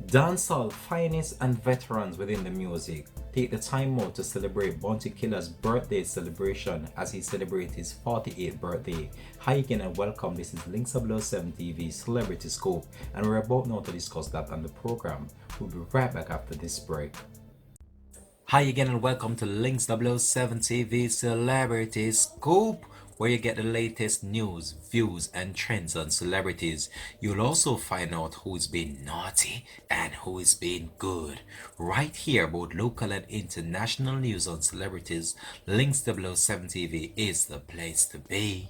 Dancehall finest and veterans within the music take the time out to celebrate Bounty Killer's birthday celebration as he celebrates his 48th birthday. Hi again and welcome, this is Links 7 TV Celebrity Scope and we're about now to discuss that on the program. We'll be right back after this break. Hi again and welcome to Links 7 TV Celebrity Scoop, where you get the latest news, views, and trends on celebrities. You'll also find out who's been naughty and who is being good. Right here, both local and international news on celebrities, Links 7 TV is the place to be.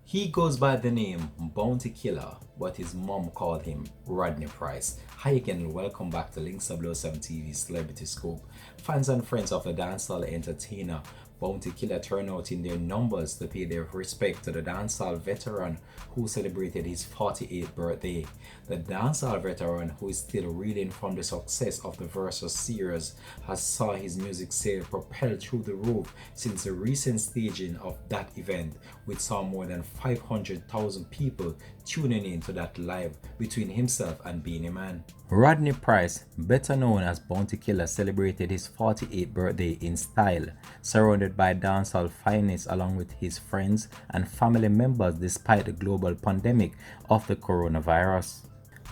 He goes by the name Bounty Killer, but his mom called him Rodney Price. Hi again and welcome back to Links 7 TV Celebrity Scoop. Fans and friends of the dancehall entertainer Bounty Killer turn out in their numbers to pay their respect to the dancehall veteran who celebrated his 48th birthday. The dancehall veteran, who is still reeling from the success of the Versus series, has saw his music sale propel through the roof since the recent staging of that event, which saw more than 500,000 people tuning in to that live between himself and Beenie Man. Rodney Price, better known as Bounty Killer, celebrated his 48th birthday in style, surrounded by dancehall finest along with his friends and family members despite the global pandemic of the coronavirus.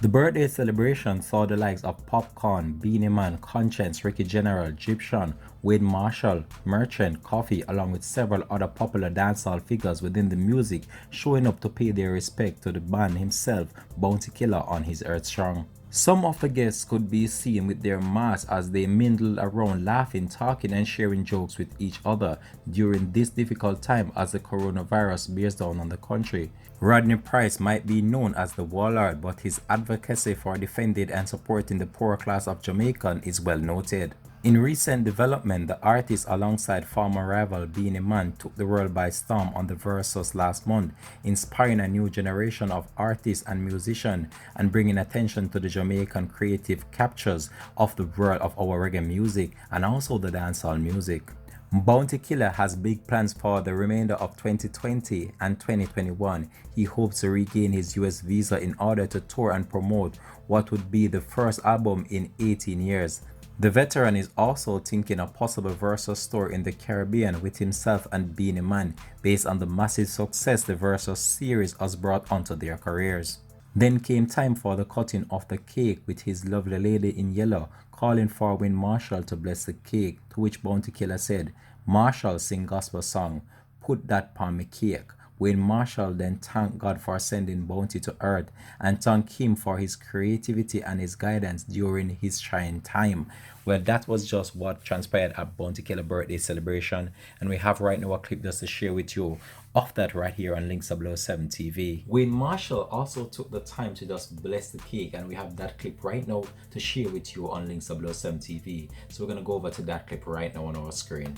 The birthday celebration saw the likes of Popcorn, Beenie Man, Conscience, Ricky General, Gyptian, Wade Marshall, Merchant, Coffee, along with several other popular dancehall figures within the music showing up to pay their respect to the man himself, Bounty Killer, on his Earth Strong. Some of the guests could be seen with their masks as they mingled around laughing, talking and sharing jokes with each other during this difficult time as the coronavirus bears down on the country. Rodney Price might be known as the warlord, but his advocacy for defending and supporting the poor class of Jamaican is well noted. In recent development, the artist alongside former rival Beenie Man took the world by storm on the Versus last month, inspiring a new generation of artists and musicians and bringing attention to the Jamaican creative captures of the world of our reggae music and also the dancehall music. Bounty Killer has big plans for the remainder of 2020 and 2021. He hopes to regain his US visa in order to tour and promote what would be the first album in 18 years. The veteran is also thinking a possible Versus tour in the Caribbean with himself and Beenie Man based on the massive success the Versus series has brought onto their careers. Then came time for the cutting of the cake with his lovely lady in yellow calling for Wayne Marshall to bless the cake, to which Bounty Killer said, "Marshall sing gospel song, put that pon me cake." Wayne Marshall then thanked God for sending Bounty to earth and thanked him for his creativity and his guidance during his trying time. Well, that was just what transpired at Bounty Killer birthday celebration, and we have right now a clip just to share with you of that right here on Links 7 TV. Wayne Marshall also took the time to just bless the cake, and we have that clip right now to share with you on Links 7 TV. So we're gonna go over to that clip right now on our screen.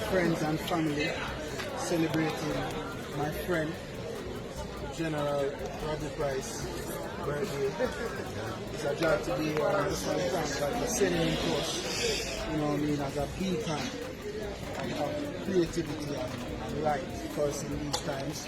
Friends and family celebrating my friend General Rodney Price birthday. It's a joy to be here, and I just want to thank God for sending him to us, you know what I mean, as a beacon of creativity and light for us in these times.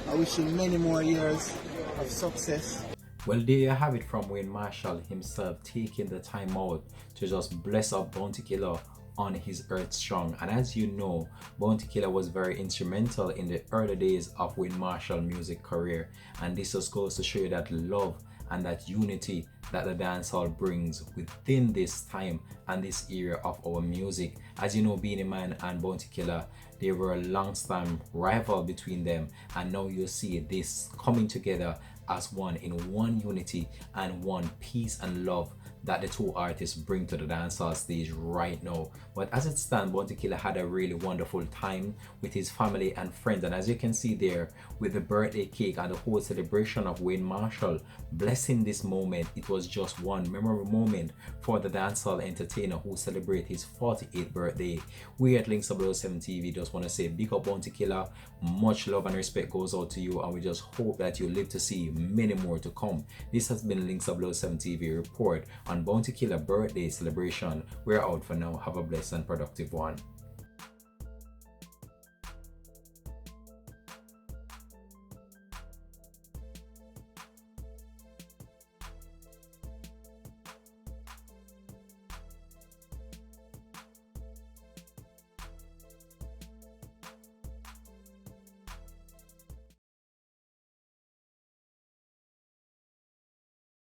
I wish him many more years of success. Well, there you have it from Wayne Marshall himself taking the time out to just bless up Bounty Killer on his Earth Strong. And as you know, Bounty Killer was very instrumental in the early days of Wayne Marshall's music career, and this just goes to show you that love and that unity that the dancehall brings within this time and this era of our music. As you know, Beenie Man and Bounty Killer, they were a long-time rival between them, and now you see this coming together as one in one unity and one peace and love that the two artists bring to the dancehall stage right now. But as it stands, Bounty Killer had a really wonderful time with his family and friends, and as you can see there with the birthday cake and the whole celebration of Wayne Marshall blessing this moment, it was just one memorable moment for the dancehall entertainer who celebrated his 48th birthday. We at Links of 7 TV just want to say big up Bounty Killer, much love and respect goes out to you, and we just hope that you live to see many more to come. This has been Links of 7 TV report on Bounty Killer birthday celebration. We're out for now. Have a blessed and productive one.